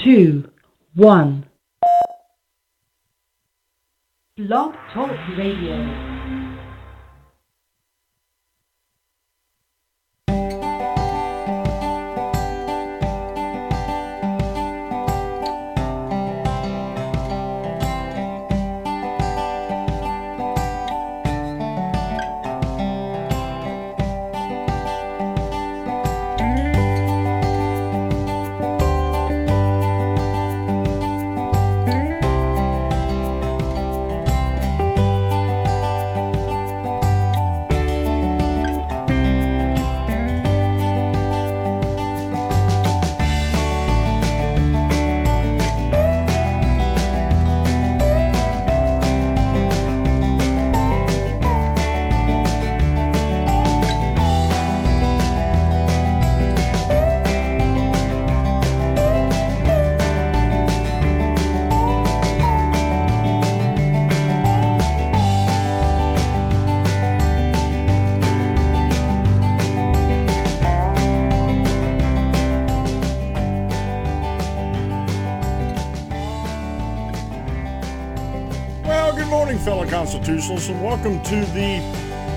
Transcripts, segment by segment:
2, 1. Blog Talk Radio. Fellow Constitutionalists, and welcome to the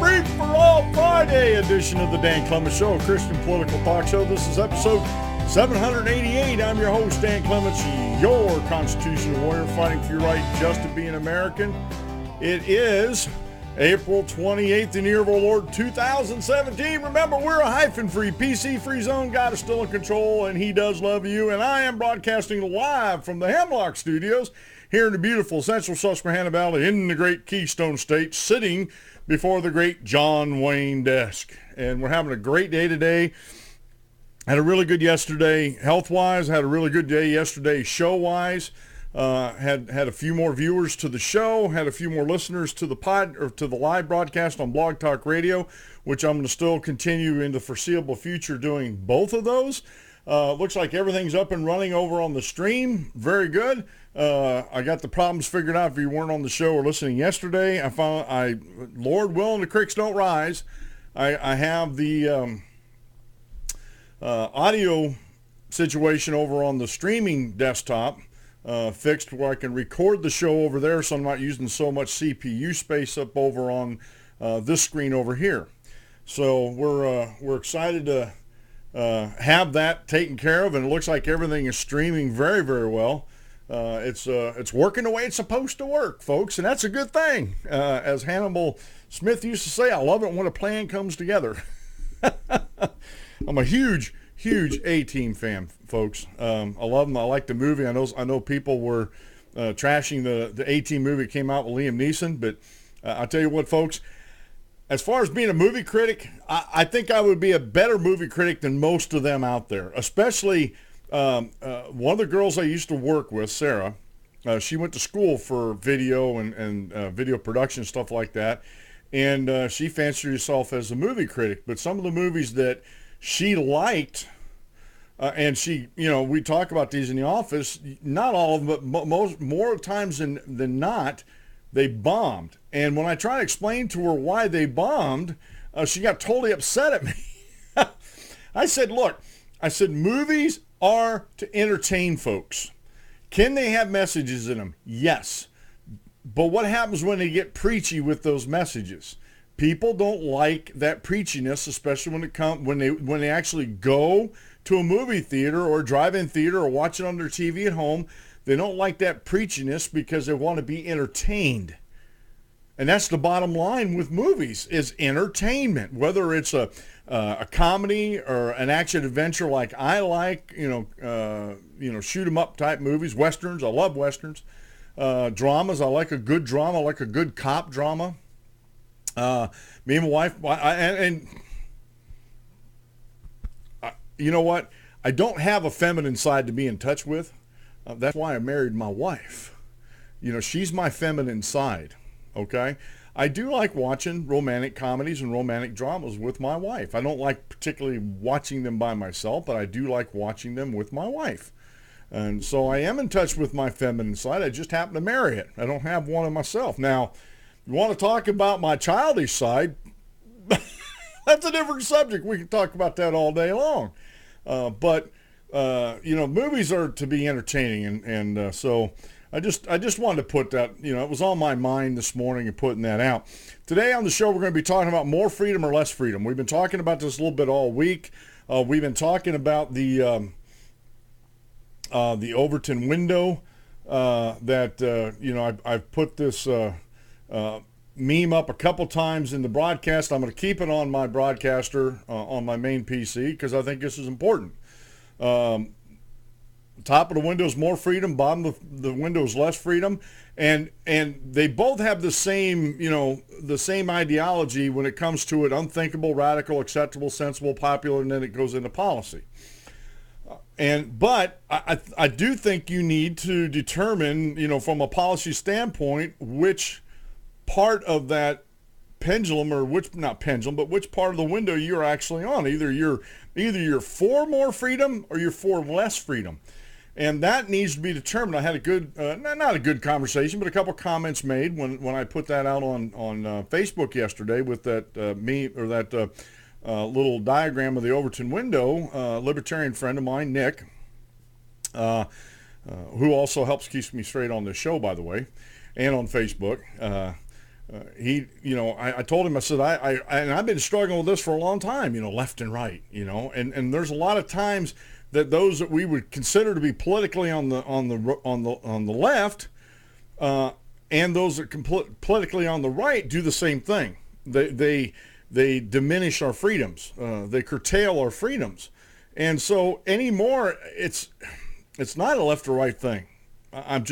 Free-4-All-Friday edition of the Dan Clements Show, a Christian political talk show. This is episode 788. I'm your host, Dan Clements, your constitutional warrior fighting for your right just to be an American. It is April 28th in the year of our Lord 2017. Remember, we're a hyphen-free, PC-free zone. God is still in control, and he does love you. And I am broadcasting live from the Hemlock Studios here in the beautiful central Susquehanna Valley in the great Keystone State, sitting before the great John Wayne desk. And we're having a great day today. Had a really good yesterday health-wise. Had a really good day yesterday show-wise. Had a few more viewers to the show. Had a few more listeners to the live broadcast on Blog Talk Radio, which I'm going to still continue in the foreseeable future doing both of those. Looks like everything's up and running over on the stream. Very good. I got the problems figured out if you weren't on the show or listening yesterday. Lord willing, the creeks don't rise. I have the audio situation over on the streaming desktop fixed where I can record the show over there, so I'm not using so much CPU space up over on this screen over here. So we're excited to have that taken care of, and it looks like everything is streaming very, very well. It's working the way it's supposed to work, folks, and that's a good thing. As Hannibal Smith used to say, I love it when a plan comes together. I'm a huge A-Team fan, folks. I love them. I like the movie. I know people were trashing the A-Team movie that came out with Liam Neeson, but I'll tell you what, folks, as far as being a movie critic, I think I would be a better movie critic than most of them out there, especially one of the girls I used to work with, Sarah. She went to school for video and video production, stuff like that, and she fancied herself as a movie critic. But some of the movies that she liked, and we talk about these in the office, not all of them, but more times than not, they bombed. And when I try to explain to her why they bombed, she got totally upset at me. I said, look, movies are to entertain folks. Can they have messages in them? Yes. But what happens when they get preachy with those messages? People don't like that preachiness, especially when they actually go to a movie theater or a drive-in theater or watch it on their TV at home. They don't like that preachiness because they want to be entertained. And that's the bottom line with movies, is entertainment. Whether it's a comedy or an action adventure like I like, shoot 'em up type movies, westerns. I love westerns. Dramas. I like a good drama. I like a good cop drama. Me and my wife, you know what? I don't have a feminine side to be in touch with. That's why I married my wife. She's my feminine side. Okay? I do like watching romantic comedies and romantic dramas with my wife. I don't like particularly watching them by myself, but I do like watching them with my wife. And so I am in touch with my feminine side. I just happen to marry it. I don't have one of myself. Now, you want to talk about my childish side, that's a different subject. We can talk about that all day long. But movies are to be entertaining, and so I just wanted to put that, it was on my mind this morning and putting that out. Today on the show, we're going to be talking about more freedom or less freedom. We've been talking about this a little bit all week. We've been talking about the Overton window that I've put this meme up a couple times in the broadcast. I'm going to keep it on my broadcaster on my main PC because I think this is important. Top of the window is more freedom, bottom of the window is less freedom, and they both have the same ideology when it comes to it: unthinkable, radical, acceptable, sensible, popular, and then it goes into policy. But I do think you need to determine, from a policy standpoint, which part of that pendulum, or which part of the window you're actually on. Either you're for more freedom or you're for less freedom. And that needs to be determined. I had a good, not a good conversation, but a couple comments made when I put that out on Facebook yesterday with that meme, or that little diagram of the Overton window. Libertarian friend of mine, Nick, who also helps keep me straight on this show, by the way, and on Facebook. I told him, I said, I've been struggling with this for a long time, left and right, and there's a lot of times that those that we would consider to be politically on the left, and those that politically on the right do the same thing. They diminish our freedoms. They curtail our freedoms, and so anymore, it's not a left or right thing. I'm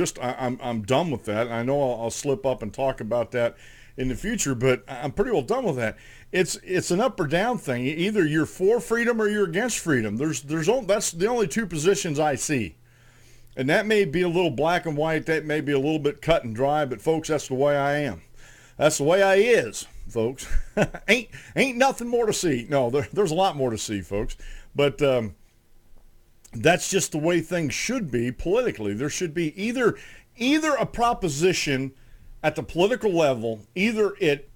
done with that. I know I'll slip up and talk about that in the future, but I'm pretty well done with that. It's an up or down thing. Either you're for freedom or you're against freedom. That's the only two positions I see. And that may be a little black and white. That may be a little bit cut and dry, but folks, that's the way I am. That's the way I is, folks. ain't nothing more to see. No, there's a lot more to see, folks. But that's just the way things should be politically. There should be either a proposition at the political level, either it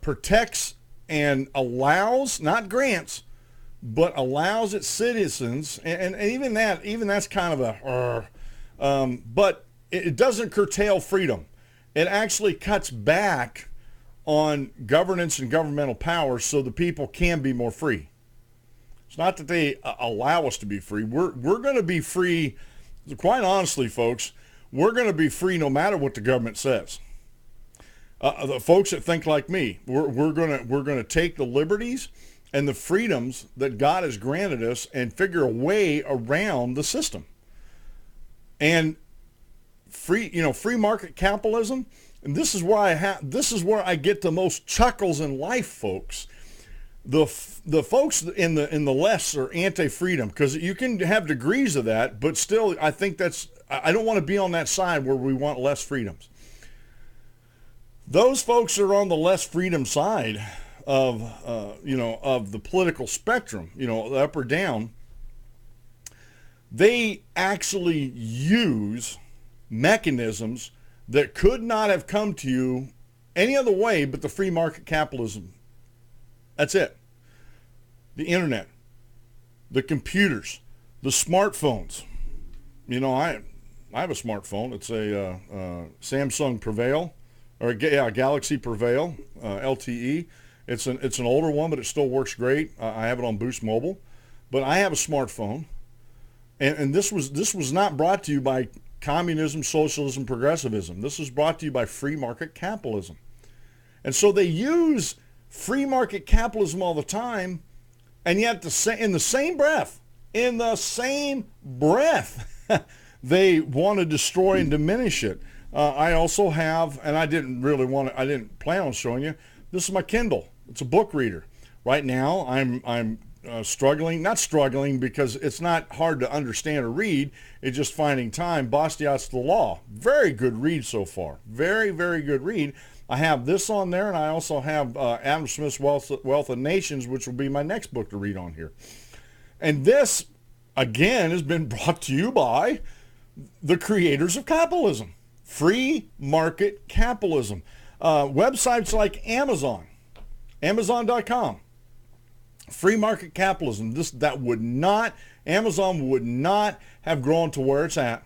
protects and allows, not grants, but allows its citizens, and even that's kind of but it doesn't curtail freedom. It actually cuts back on governance and governmental power so the people can be more free. It's not that they allow us to be free. We're going to be free, quite honestly, folks. We're going to be free no matter what the government says. The folks that think like me, we're going to take the liberties and the freedoms that God has granted us and figure a way around the system. And free market capitalism. And this is where I get the most chuckles in life, folks. The folks in the left are anti-freedom, because you can have degrees of that, but still, I think I don't want to be on that side where we want less freedoms. Those folks are on the less freedom side of the political spectrum, up or down. They actually use mechanisms that could not have come to you any other way but the free market capitalism. That's it. The internet, the computers, the smartphones. I have a smartphone. It's a Samsung Prevail, or Galaxy Prevail LTE. It's an older one, but it still works great. I have it on Boost Mobile, but I have a smartphone, and this was not brought to you by communism, socialism, progressivism. This was brought to you by free market capitalism, and so they use free market capitalism all the time, and yet in the same breath, they want to destroy and diminish it. I also have, and I didn't plan on showing you, this is my Kindle. It's a book reader. Right now, I'm struggling, not struggling because it's not hard to understand or read, it's just finding time. Bastiat's The Law. Very good read so far. Very, very good read. I have this on there, and I also have Adam Smith's Wealth of Nations, which will be my next book to read on here. And this, again, has been brought to you by the creators of capitalism. Free market capitalism. Websites like Amazon, Amazon.com. Free market capitalism, Amazon would not have grown to where it's at,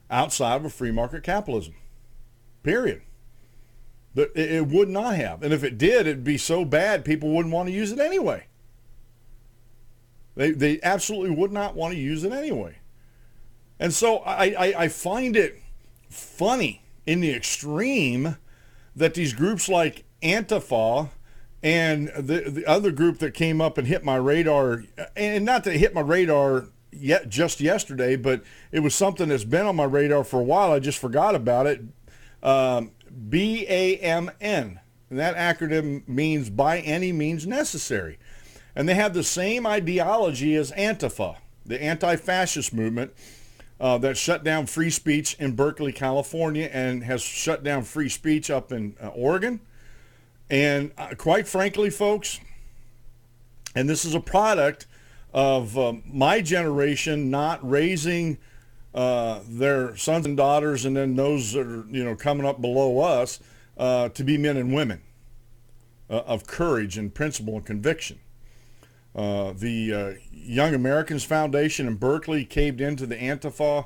outside of a free market capitalism. Period. But it would not have. And if it did, it'd be so bad people wouldn't want to use it anyway. They absolutely would not want to use it anyway. And so I find it funny in the extreme that these groups like Antifa and the other group that came up and hit my radar, and not that it hit my radar yet just yesterday, but it was something that's been on my radar for a while. I just forgot about it. BAMN. And that acronym means by any means necessary. And they have the same ideology as Antifa, the anti-fascist movement that shut down free speech in Berkeley, California, and has shut down free speech up in Oregon. And quite frankly, folks, and this is a product of my generation not raising their sons and daughters, and then those that are coming up below us to be men and women of courage and principle and conviction. The Young Americans Foundation in Berkeley caved into the Antifa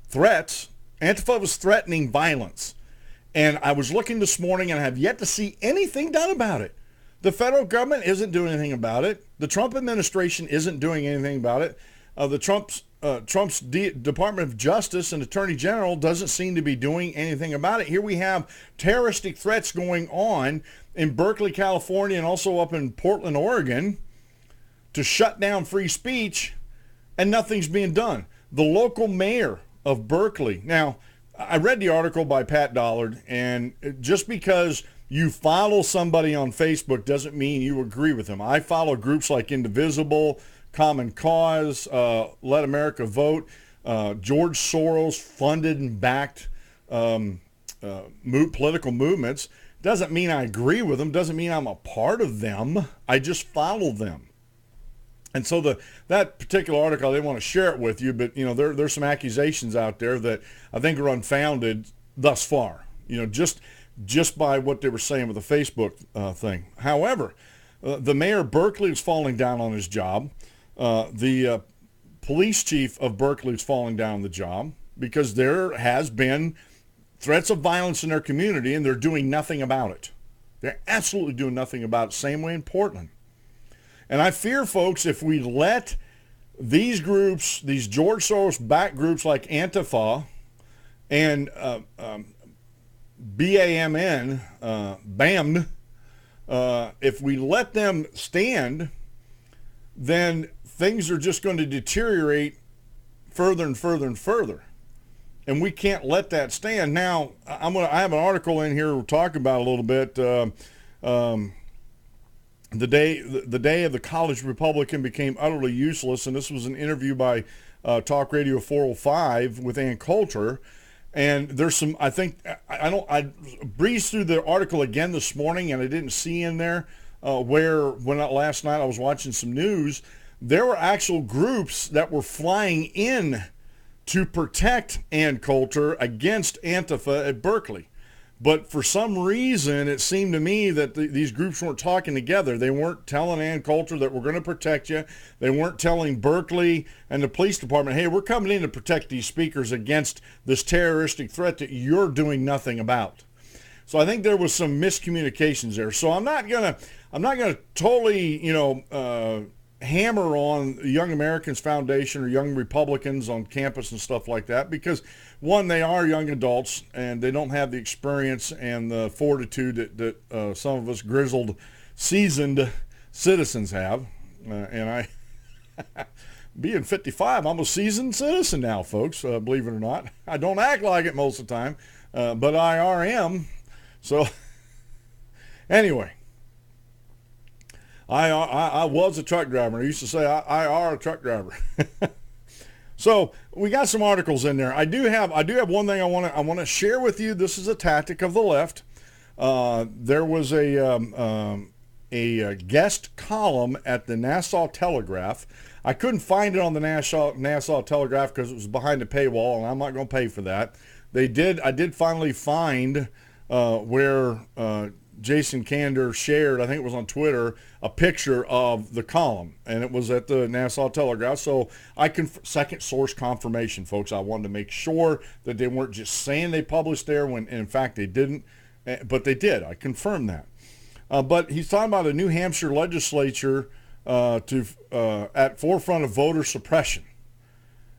threats. Antifa was threatening violence. And I was looking this morning and I have yet to see anything done about it. The federal government isn't doing anything about it. The Trump administration isn't doing anything about it. Trump's Department of Justice and Attorney General doesn't seem to be doing anything about it. Here we have terroristic threats going on in Berkeley, California, and also up in Portland, Oregon, to shut down free speech, and nothing's being done. The local mayor of Berkeley. Now, I read the article by Pat Dollard, and just because you follow somebody on Facebook doesn't mean you agree with them. I follow groups like Indivisible, Common Cause, Let America Vote, George Soros funded and backed political movements. Doesn't mean I agree with them, doesn't mean I'm a part of them. I just follow them. And so that particular article, I didn't want to share it with you, but there's some accusations out there that I think are unfounded thus far. Just by what they were saying with the Facebook thing. However, the mayor of Berkeley is falling down on his job. The police chief of Berkeley is falling down on the job because there has been threats of violence in their community, and they're doing nothing about it. They're absolutely doing nothing about it. Same way in Portland. And I fear, folks, if we let these groups, these George Soros-backed groups like Antifa and BAMN, if we let them stand, then things are just going to deteriorate further and further and further. And we can't let that stand. Now, I have an article in here we'll talk about a little bit. The day of the college Republican became utterly useless, and this was an interview by Talk Radio 405 with Ann Coulter. And there's some, I breezed through the article again this morning, and I didn't see in there last night I was watching some news, there were actual groups that were flying in to protect Ann Coulter against Antifa at Berkeley. But for some reason, it seemed to me that these groups weren't talking together. They weren't telling Ann Coulter that we're going to protect you. They weren't telling Berkeley and the police department, hey, we're coming in to protect these speakers against this terroristic threat that you're doing nothing about. So I think there was some miscommunications there. So I'm not gonna totally hammer on the Young Americans Foundation or Young Republicans on campus and stuff like that, because one, they are young adults and they don't have the experience and the fortitude that some of us grizzled, seasoned citizens have. And I, being 55, I'm a seasoned citizen now, folks, believe it or not. I don't act like it most of the time, but I am. So anyway, I was a truck driver. I used to say I are a truck driver. So we got some articles in there. I do have one thing I want to share with you. This is a tactic of the left. There was a guest column at the Nassau Telegraph. I couldn't find it on the Nassau Telegraph because it was behind a paywall, and I'm not going to pay for that. I did finally find where Jason Kander shared, I think it was on Twitter, a picture of the column, and it was at the Nassau Telegraph. So second source confirmation, folks. I wanted to make sure that they weren't just saying they published there when in fact they didn't, but they did. I confirmed that. But he's talking about a New Hampshire legislature at forefront of voter suppression.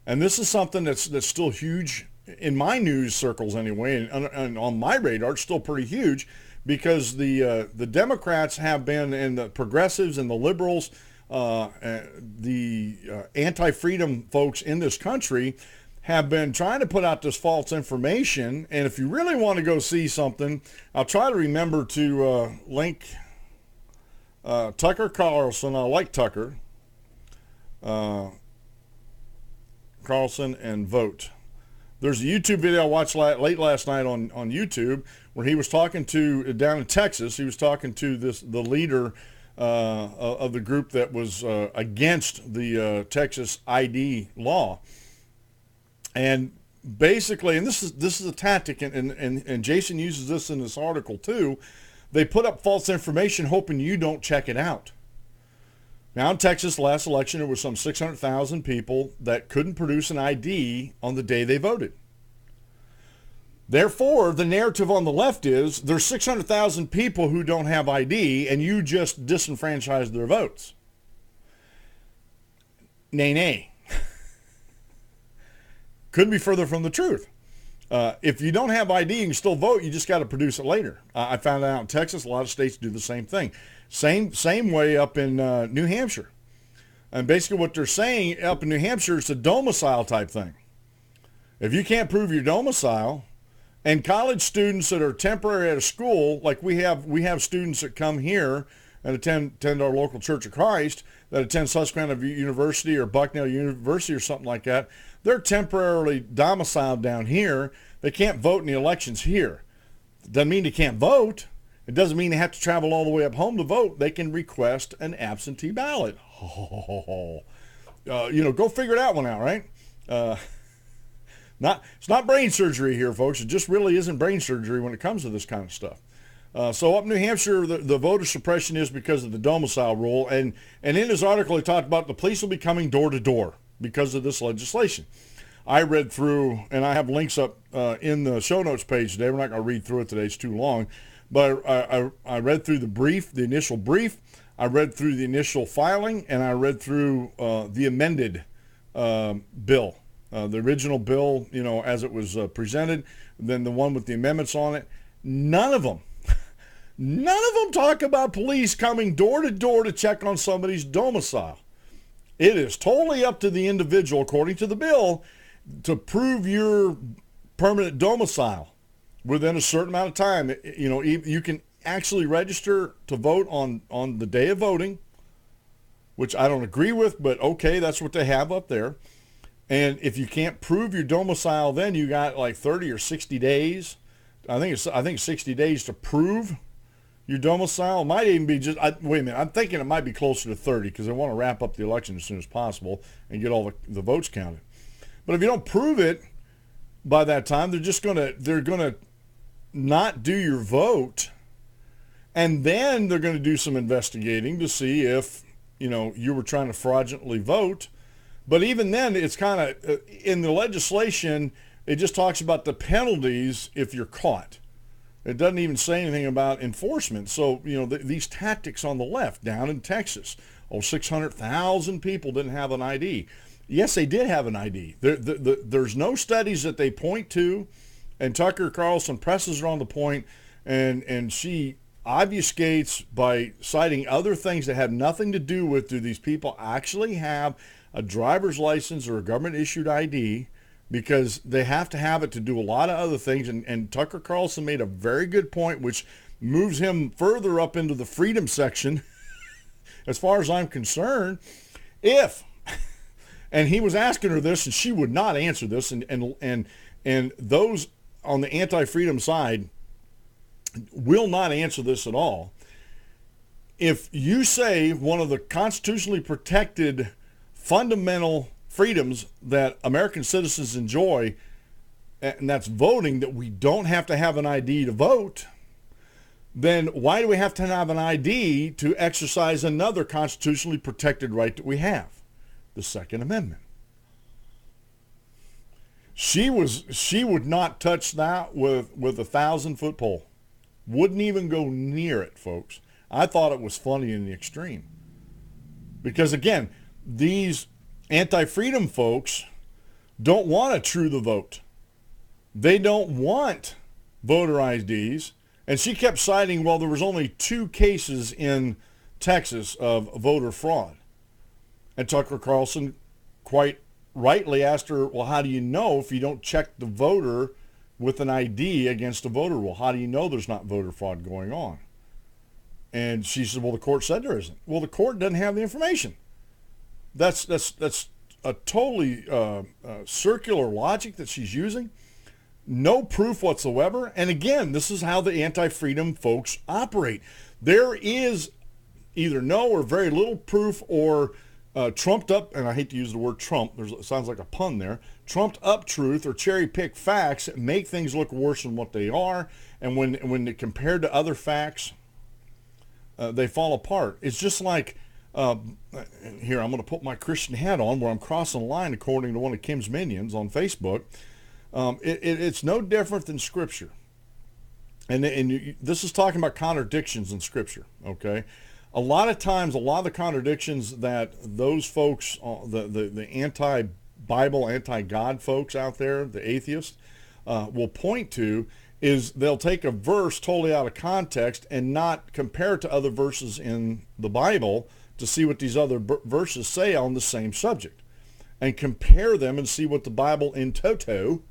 And this is something that's still huge in my news circles anyway, and on my radar, it's still pretty huge, because the Democrats have been, and the progressives and the liberals, the anti-freedom folks in this country have been trying to put out this false information. And if you really want to go see something, I'll try to remember to link Tucker Carlson. I like Tucker. Carlson and vote. There's a YouTube video I watched late last night on YouTube where he was talking to, down in Texas, he was talking to the leader of the group that was against the Texas ID law. And basically, and this is a tactic, and Jason uses this in this article too, they put up false information hoping you don't check it out. Now in Texas, last election, there was some 600,000 people that couldn't produce an ID on the day they voted. Therefore, the narrative on the left is there's 600,000 people who don't have ID and you just disenfranchised their votes. Nay, nay. Couldn't be further from the truth. If you don't have ID, you can still vote. You just got to produce it later. I found out in Texas, a lot of states do the same thing. Same way up in New Hampshire. And basically what they're saying up in New Hampshire, it's a domicile type thing. If you can't prove your domicile, and college students that are temporary at a school, like we have students that come here and attend our local Church of Christ, that attend Susquehanna University or Bucknell University or something like that, they're temporarily domiciled down here. They can't vote in the elections here. Doesn't mean they can't vote. It doesn't mean they have to travel all the way up home to vote. They can request an absentee ballot. Go figure that one out, right? It's not brain surgery here, folks. It just really isn't brain surgery when it comes to this kind of stuff. So up in New Hampshire, the voter suppression is because of the domicile rule. And in his article, he talked about the police will be coming door to door because of this legislation. I read through, and I have links up in the show notes page today. We're not going to read through it today. It's too long. But I read through the initial brief. I read through the initial filing, and I read through the amended bill. The original bill, as it was presented, then the one with the amendments on it. None of them talk about police coming door to door to check on somebody's domicile. It is totally up to the individual, according to the bill, to prove your permanent domicile within a certain amount of time. You can actually register to vote on the day of voting, which I don't agree with, but okay, that's what they have up there. And if you can't prove your domicile, then you got like 30 or 60 days. I think 60 days to prove your domicile. It might even be wait a minute. I'm thinking it might be closer to 30 because they want to wrap up the election as soon as possible and get all the votes counted. But if you don't prove it by that time, they're gonna not do your vote, and then they're going to do some investigating to see if you were trying to fraudulently vote. But even then, it's kind of, in the legislation, it just talks about the penalties if you're caught. It doesn't even say anything about enforcement. So, these tactics on the left down in Texas, 600,000 people didn't have an ID. Yes, they did have an ID. There's no studies that they point to, and Tucker Carlson presses her on the point, and she obfuscates by citing other things that have nothing to do with, do these people actually have a driver's license or a government-issued ID, because they have to have it to do a lot of other things. And Tucker Carlson made a very good point, which moves him further up into the freedom section, as far as I'm concerned. And he was asking her this, and she would not answer this, and those on the anti-freedom side will not answer this at all. If you say one of the constitutionally protected fundamental freedoms that American citizens enjoy and that's voting, that we don't have to have an ID to vote, then why do we have to have an ID to exercise another constitutionally protected right that we have, the Second Amendment? She would not touch that with a 1,000-foot pole. Wouldn't even go near it, folks. I thought it was funny in the extreme. Because again, these anti-freedom folks don't want to true the vote. They don't want voter IDs. And she kept citing, well, there was only 2 cases in Texas of voter fraud. And Tucker Carlson quite rightly asked her, well, how do you know if you don't check the voter with an ID against a voter roll? How do you know there's not voter fraud going on? And she said, well, the court said there isn't. Well, the court doesn't have the information. That's a totally circular logic that she's using. No proof whatsoever. And again, this is how the anti-freedom folks operate. There is either no or very little proof, or trumped up, and I hate to use the word Trump, it sounds like a pun there, trumped up truth or cherry pick facts that make things look worse than what they are. And when they're compared to other facts, they fall apart. It's just like, here, I'm going to put my Christian hat on where I'm crossing the line according to one of Kim's minions on Facebook. It's no different than Scripture. And this is talking about contradictions in Scripture, okay? A lot of times, a lot of the contradictions that those folks, the anti-Bible, anti-God folks out there, the atheists, will point to, is they'll take a verse totally out of context and not compare it to other verses in the Bible to see what these other verses say on the same subject, and compare them and see what the Bible in toto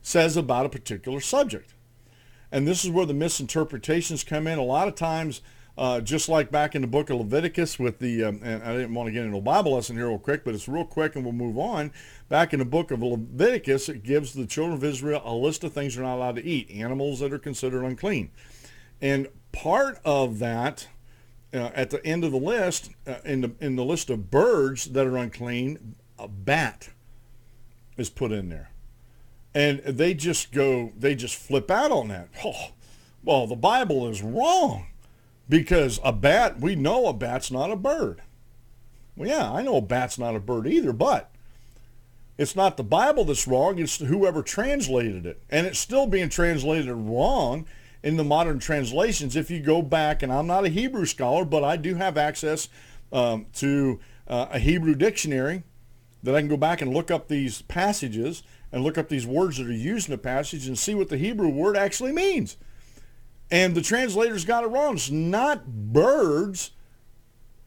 says about a particular subject. And this is where the misinterpretations come in. A lot of times, just like back in the book of Leviticus with the, and I didn't want to get into a Bible lesson here real quick, but it's real quick and we'll move on. Back in the book of Leviticus, it gives the children of Israel a list of things they're not allowed to eat, animals that are considered unclean. And part of that, at the end of the list, in the list of birds that are unclean, a bat is put in there. And they just flip out on that. Oh, well, the Bible is wrong. Because a bat, we know a bat's not a bird. Well, yeah, I know a bat's not a bird either, but it's not the Bible that's wrong, it's whoever translated it. And it's still being translated wrong in the modern translations. If you go back, and I'm not a Hebrew scholar, but I do have access to a Hebrew dictionary that I can go back and look up these passages and look up these words that are used in the passage and see what the Hebrew word actually means. And the translators got it wrong. It's not birds.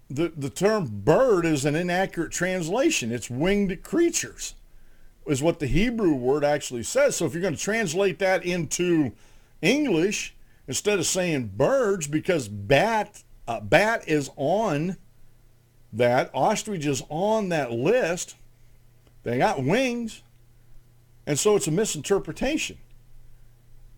The term bird is an inaccurate translation. It's winged creatures, is what the Hebrew word actually says. So if you're going to translate that into English, instead of saying birds, because bat is on that, ostrich is on that list, they got wings, and so it's a misinterpretation.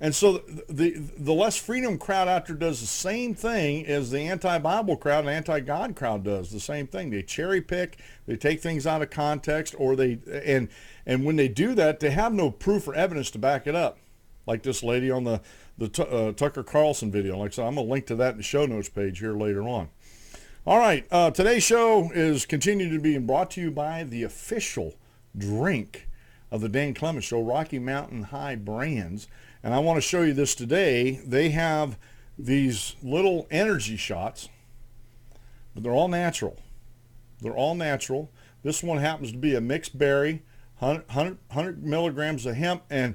And so the less freedom crowd out there does the same thing as the anti-Bible crowd and anti-God crowd does the same thing. They cherry pick, they take things out of context, or and when they do that, they have no proof or evidence to back it up. Like this lady on the Tucker Carlson video. Like I said, I'm going to link to that in the show notes page here later on. All right, today's show is continuing to be brought to you by the official drink of the Dan Clemens Show, Rocky Mountain High Brands. And I want to show you this today. They have these little energy shots, but they're all natural. They're all natural. This one happens to be a mixed berry, 100 milligrams of hemp. And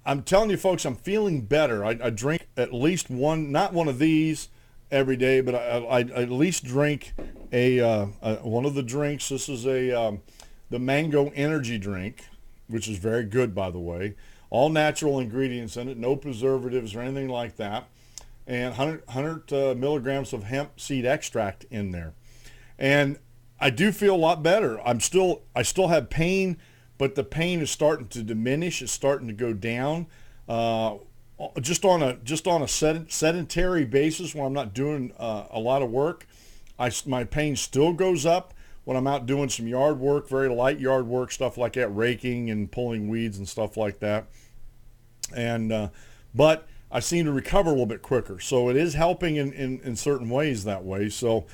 I'm telling you, folks, I'm feeling better. I drink at least one, not one of these every day, but I at least drink one of the drinks. This is the mango energy drink, which is very good, by the way. All natural ingredients in it, no preservatives or anything like that, and 100 milligrams of hemp seed extract in there. And I do feel a lot better. I still have pain, but the pain is starting to diminish. It's starting to go down. Just on a sedentary basis, when I'm not doing a lot of work, my pain still goes up when I'm out doing some yard work, very light yard work, stuff like that, raking and pulling weeds and stuff like that. And but I seem to recover a little bit quicker. So it is helping in certain ways that way. So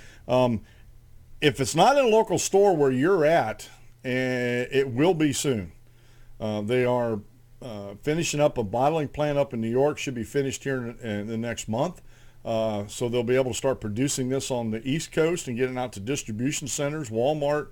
if it's not in a local store where you're at, it will be soon. They are finishing up a bottling plant up in New York, should be finished here in the next month. So they'll be able to start producing this on the East Coast and getting out to distribution centers. Walmart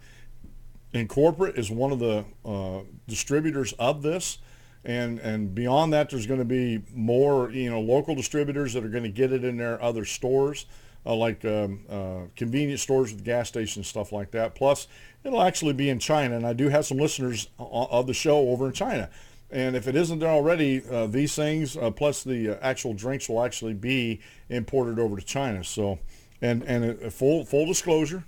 and corporate is one of the distributors of this. And beyond that, there's going to be more, local distributors that are going to get it in their other stores, like convenience stores with gas stations, stuff like that. Plus, it'll actually be in China. And I do have some listeners of the show over in China. And if it isn't there already, these things, plus the actual drinks, will actually be imported over to China. So, and full disclosure,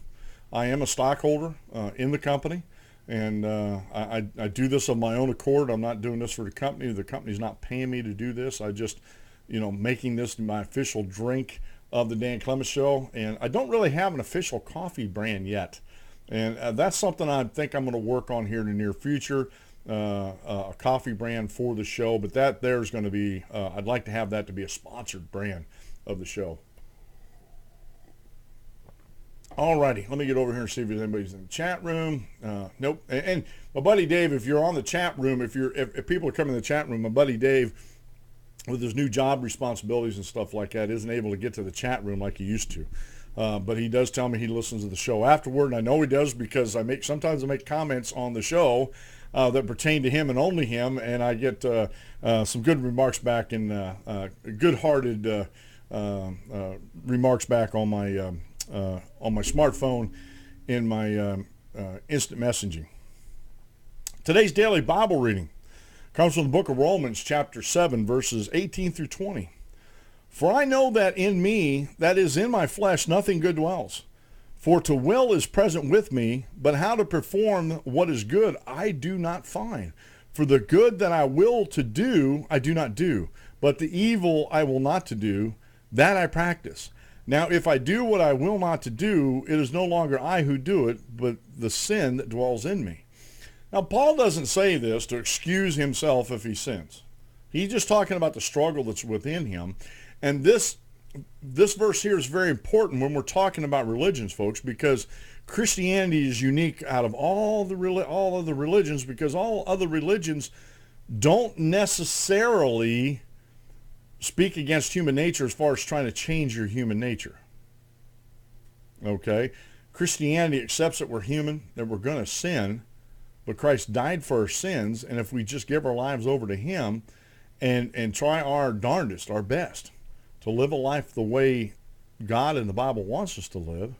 I am a stockholder in the company. And I do this of my own accord. I'm not doing this for the company. The company's not paying me to do this. I just, making this my official drink of the Dan Clements Show. And I don't really have an official coffee brand yet. And that's something I think I'm going to work on here in the near future, a coffee brand for the show. But there's going to be, I'd like to have that to be a sponsored brand of the show. Alrighty, let me get over here and see if anybody's in the chat room. Nope. And my buddy Dave, if you're on the chat room, if people are coming in the chat room, my buddy Dave, with his new job responsibilities and stuff like that, isn't able to get to the chat room like he used to. But he does tell me he listens to the show afterward, and I know he does because sometimes I make comments on the show that pertain to him and only him, and I get some good remarks back and good-hearted remarks back on my smartphone in my instant messaging. Today's daily Bible reading comes from the book of Romans, chapter 7, verses 18 through 20. For I know that in me, that is in my flesh, nothing good dwells. For to will is present with me, but how to perform what is good I do not find. For the good that I will to do, I do not do, but the evil I will not to do, that I practice. Now, if I do what I will not to do, it is no longer I who do it, but the sin that dwells in me. Now, Paul doesn't say this to excuse himself if he sins. He's just talking about the struggle that's within him. And this verse here is very important when we're talking about religions, folks, because Christianity is unique out of all other religions, because all other religions don't necessarily speak against human nature as far as trying to change your human nature. Okay? Christianity accepts that we're human, that we're going to sin, but Christ died for our sins, and if we just give our lives over to him and try our darndest, our best, to live a life the way God in the Bible wants us to live,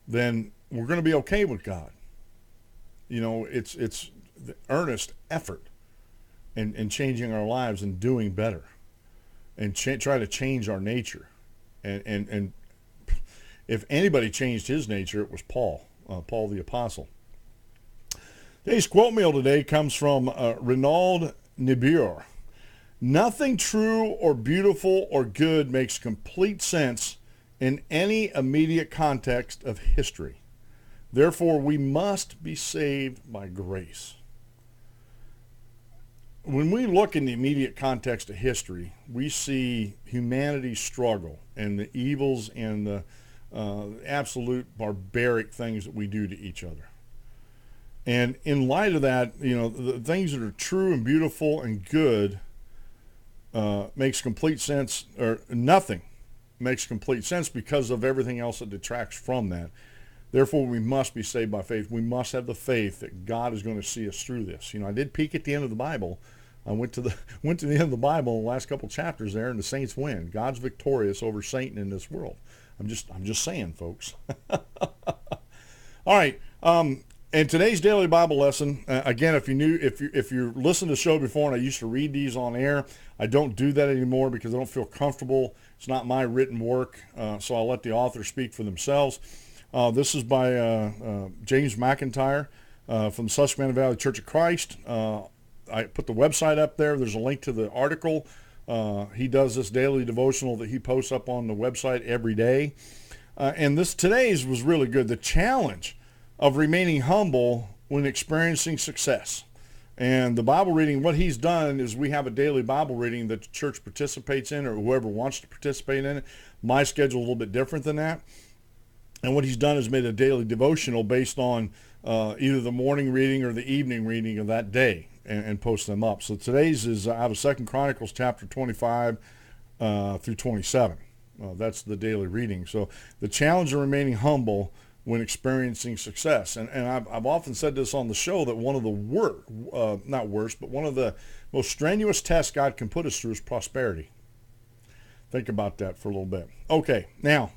then we're going to be okay with God. It's the earnest effort in changing our lives and doing better. And try to change our nature. And if anybody changed his nature, it was Paul the Apostle. Today's quote meal today comes from Renaud Nibiur. Nothing true or beautiful or good makes complete sense in any immediate context of history. Therefore, we must be saved by grace. When we look in the immediate context of history, we see humanity's struggle and the evils and the absolute barbaric things that we do to each other. And in light of that, the things that are true and beautiful and good makes complete sense, or nothing makes complete sense because of everything else that detracts from that. Therefore, we must be saved by faith. We must have the faith that God is going to see us through this. I did peek at the end of the Bible. I went to the end of the Bible in the last couple chapters there, and the saints win. God's victorious over Satan in this world. I'm just saying, folks. All right. And today's daily Bible lesson, again, if you listened to the show before, and I used to read these on air, I don't do that anymore because I don't feel comfortable. It's not my written work, so I'll let the authors speak for themselves. This is by James McIntyre from the Susquehanna Valley Church of Christ. I put the website up there. There's a link to the article. He does this daily devotional that he posts up on the website every day. And today's was really good. The challenge of remaining humble when experiencing success. And the Bible reading, what he's done is we have a daily Bible reading that the church participates in, or whoever wants to participate in it. My schedule is a little bit different than that. And what he's done is made a daily devotional based on either the morning reading or the evening reading of that day, and post them up. So today's is out of 2 Chronicles chapter 25 through 27. That's the daily reading. So the challenge of remaining humble when experiencing success. And I've often said this on the show, that one of the not worst, but one of the most strenuous tests God can put us through is prosperity. Think about that for a little bit. Okay, now,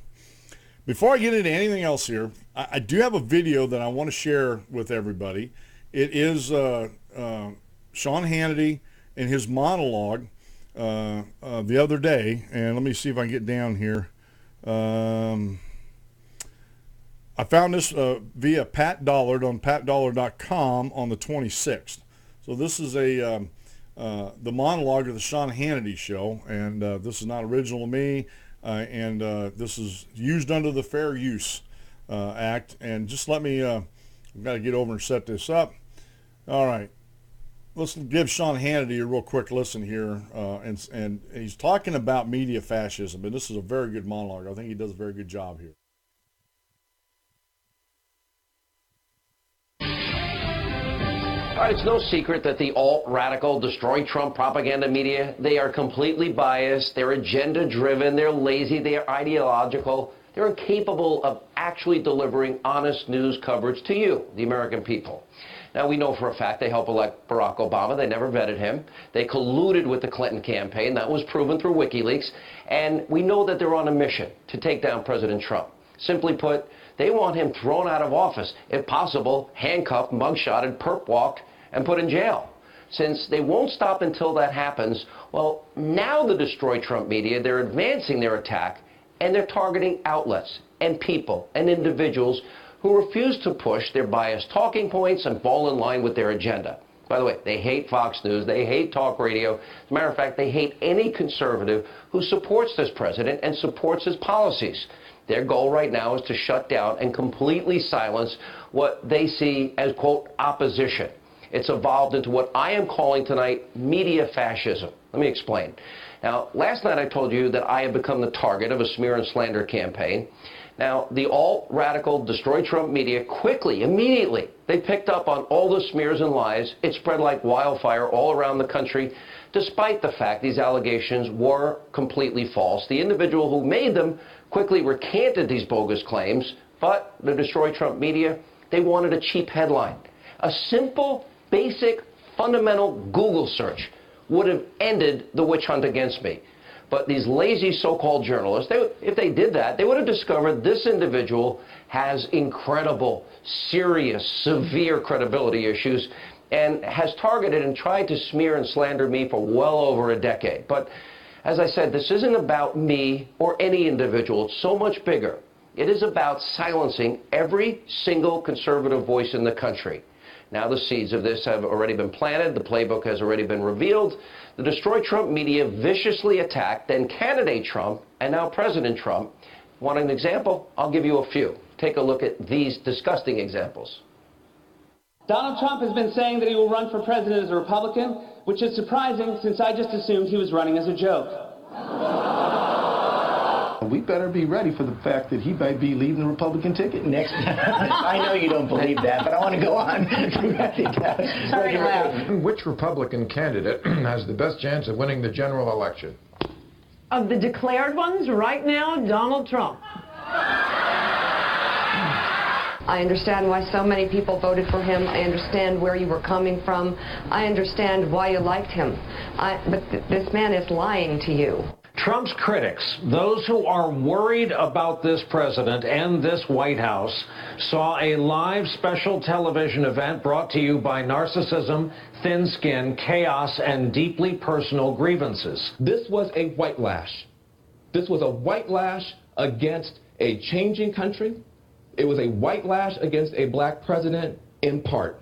before I get into anything else here, I do have a video that I want to share with everybody. It is Sean Hannity and his monologue the other day. And let me see if I can get down here. I found this via Pat Dollard on patdollard.com on the 26th. So this is the monologue of the Sean Hannity show, and this is not original to me. And this is used under the Fair Use Act. And just let me, I've got to get over and set this up. All right. Let's give Sean Hannity a real quick listen here. And he's talking about media fascism. And this is a very good monologue. I think he does a very good job here. All right, it's no secret that the alt-radical, destroy Trump propaganda media, they are completely biased, they're agenda-driven, they're lazy, they're ideological, they're incapable of actually delivering honest news coverage to you, the American people. Now, we know for a fact they helped elect Barack Obama. They never vetted him. They colluded with the Clinton campaign. That was proven through WikiLeaks. And we know that they're on a mission to take down President Trump. Simply put, they want him thrown out of office, if possible, handcuffed, mugshotted, perp-walked, and put in jail. Since they won't stop until that happens, well, now the Destroy Trump media, they're advancing their attack, and they're targeting outlets and people and individuals who refuse to push their biased talking points and fall in line with their agenda. By the way, they hate Fox News, they hate talk radio. As a matter of fact, they hate any conservative who supports this president and supports his policies. Their goal right now is to shut down and completely silence what they see as, quote, opposition. It's evolved into what I am calling tonight media fascism. Let me explain. Now, last night I told you that I have become the target of a smear and slander campaign. Now, the alt-radical, destroy Trump media quickly, immediately, they picked up on all the smears and lies. It spread like wildfire all around the country, despite the fact these allegations were completely false. The individual who made them quickly recanted these bogus claims, but the destroy Trump media, they wanted a cheap headline. A simple, basic, fundamental Google search would have ended the witch hunt against me. But these lazy so-called journalists, if they did that, they would have discovered this individual has incredible, serious, severe credibility issues and has targeted and tried to smear and slander me for well over a decade. But as I said, this isn't about me or any individual. It's so much bigger. It is about silencing every single conservative voice in the country. Now the seeds of this have already been planted. The playbook has already been revealed. The Destroy Trump media viciously attacked then candidate Trump and now President Trump. Want an example? I'll give you a few. Take a look at these disgusting examples. Donald Trump has been saying that he will run for president as a Republican, which is surprising since I just assumed he was running as a joke. We better be ready for the fact that he might be leaving the Republican ticket next time. I know you don't believe that, but I want to go on. Which Republican candidate has the best chance of winning the general election? Of the declared ones right now, Donald Trump. I understand why so many people voted for him. I understand where you were coming from. I understand why you liked him. But this man is lying to you. Trump's critics, those who are worried about this president and this White House, saw a live special television event brought to you by narcissism, thin skin, chaos, and deeply personal grievances. This was a white lash. This was a white lash against a changing country. It was a white lash against a black president in part.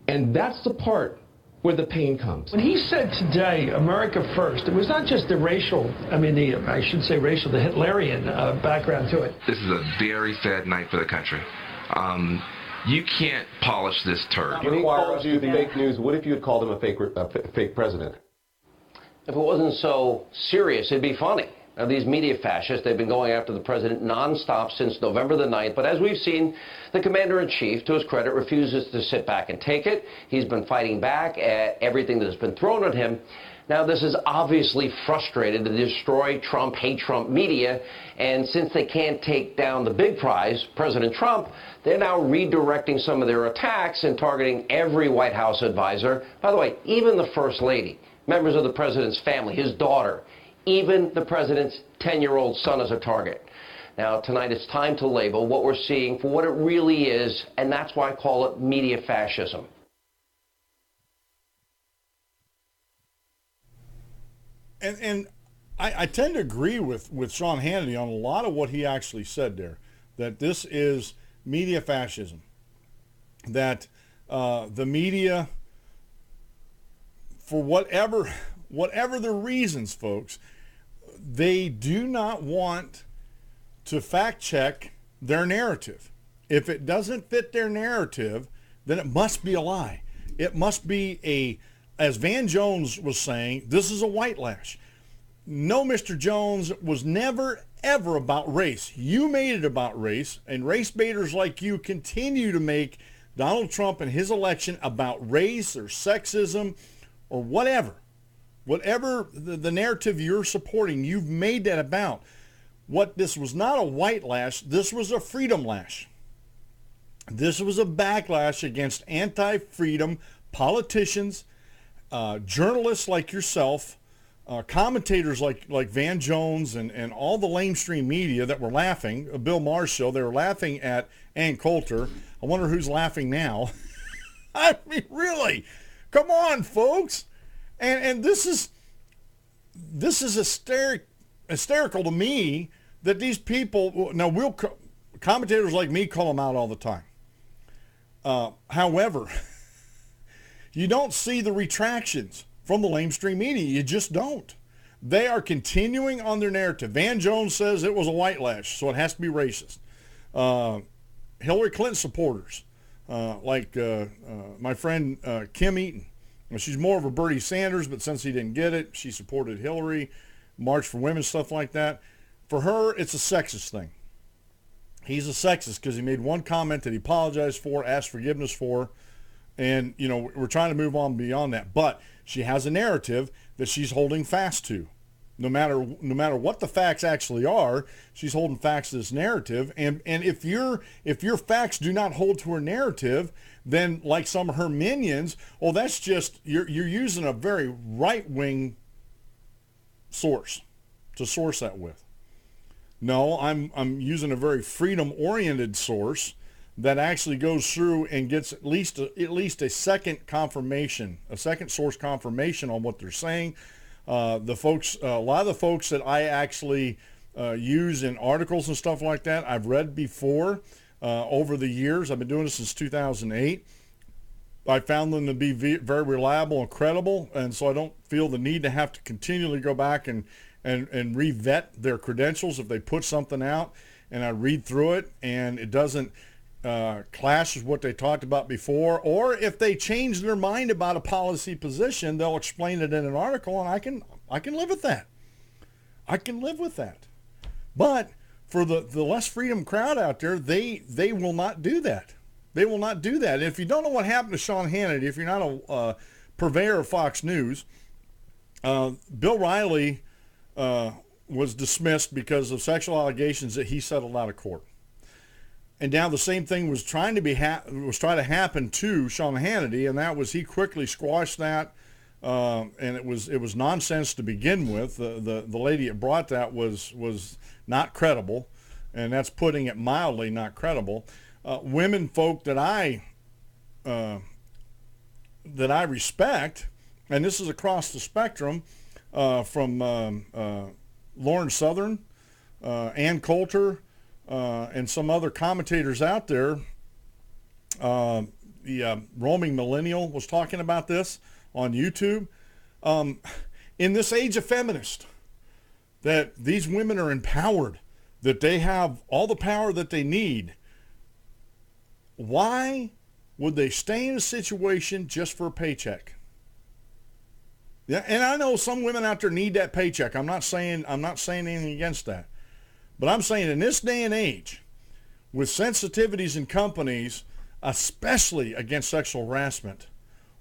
And that's the part where the pain comes. When he said today, America first, it was not just the racial, the Hitlerian background to it. This is a very sad night for the country. You can't polish this turd. When he called you fake news, what if you had called him a fake president? If it wasn't so serious, it'd be funny. Now, these media fascists, they've been going after the president nonstop since November the 9th. But as we've seen, the commander-in-chief, to his credit, refuses to sit back and take it. He's been fighting back at everything that's been thrown at him. Now, this is obviously frustrated the destroy Trump, hate Trump media. And since they can't take down the big prize, President Trump, they're now redirecting some of their attacks and targeting every White House advisor. By the way, even the First Lady, members of the president's family, his daughter, even the president's 10-year-old son is a target. Now, tonight it's time to label what we're seeing for what it really is, and that's why I call it media fascism. And I tend to agree with Sean Hannity on a lot of what he actually said there, that this is media fascism, that the media, for whatever the reasons, folks, they do not want to fact check their narrative. If it doesn't fit their narrative, then it must be a lie. It must be as Van Jones was saying, this is a white lash. No, Mr. Jones was never, ever about race. You made it about race, and race baiters like you continue to make Donald Trump and his election about race or sexism or whatever. Whatever the narrative you're supporting, you've made that about. What this was not a white lash, this was a freedom lash. This was a backlash against anti-freedom politicians, journalists like yourself, commentators like Van Jones and all the lamestream media that were laughing. Bill Maher's show, they were laughing at Ann Coulter. I wonder who's laughing now. I mean, really, come on, folks. And this is hysterical to me that these people, now commentators like me call them out all the time. However, you don't see the retractions from the lamestream media. You just don't. They are continuing on their narrative. Van Jones says it was a white lash, so it has to be racist. Hillary Clinton supporters, like my friend Kim Eaton. She's more of a Bernie Sanders, but since he didn't get it, she supported Hillary, March for Women, stuff like that. For her, it's a sexist thing. He's a sexist because he made one comment that he apologized for, asked forgiveness for, and, we're trying to move on beyond that. But she has a narrative that she's holding fast to. No matter what the facts actually are, she's holding fast to this narrative. And if your facts do not hold to her narrative, then like some of her minions, well, that's just you're using a very right-wing source to source that with. No, I'm using a very freedom-oriented source that actually goes through and gets at least a second confirmation, a second source confirmation on what they're saying. A lot of the folks that I actually use in articles and stuff like that, I've read before over the years. I've been doing this since 2008. I found them to be very reliable and credible, and so I don't feel the need to have to continually go back and re-vet their credentials if they put something out, and I read through it, and it doesn't clash with what they talked about before, or if they change their mind about a policy position, they'll explain it in an article, and I can live with that. I can live with that. But for the less freedom crowd out there, they will not do that. They will not do that. And if you don't know what happened to Sean Hannity, if you're not a purveyor of Fox News, Bill Riley was dismissed because of sexual allegations that he settled out of court. And now the same thing was trying to happen to Sean Hannity, and that was he quickly squashed that, and it was nonsense to begin with. The lady that brought that was not credible, and that's putting it mildly, not credible. Women folk that I respect, and this is across the spectrum, from Lauren Southern, Ann Coulter, and some other commentators out there. The Roaming Millennial was talking about this on YouTube. In this age of feminist, that these women are empowered, that they have all the power that they need. why would they stay in a situation just for a paycheck? Yeah, and I know some women out there need that paycheck. I'm not saying anything against that. But I'm saying in this day and age, with sensitivities in companies, especially against sexual harassment,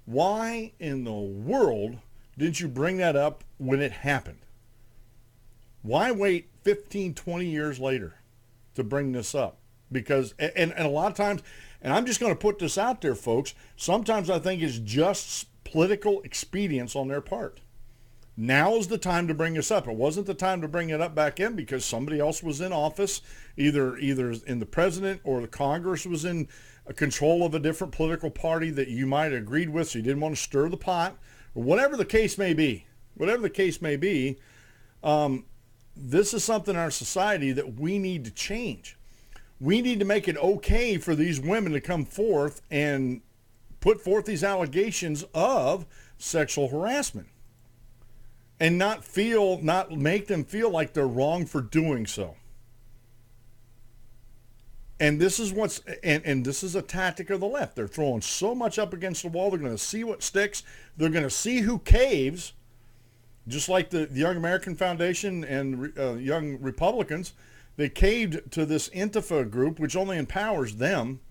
why in the world didn't you bring that up when it happened? Why wait 15, 20 years later to bring this up? Because, and a lot of times, and I'm just going to put this out there, folks, sometimes I think it's just political expedience on their part. Now is the time to bring this up. It wasn't the time to bring it up back in because somebody else was in office, either in the president or the Congress was in control of a different political party that you might have agreed with, so you didn't want to stir the pot, or whatever the case may be. Whatever the case may be, this is something in our society that we need to change. We need to make it okay for these women to come forth and put forth these allegations of sexual harassment and not make them feel like they're wrong for doing so. And this is and this is a tactic of the left. They're throwing so much up against the wall. They're going to see what sticks. They're going to see who caves, just like the Young American Foundation and Young Republicans. They caved to this Antifa group, which only empowers them.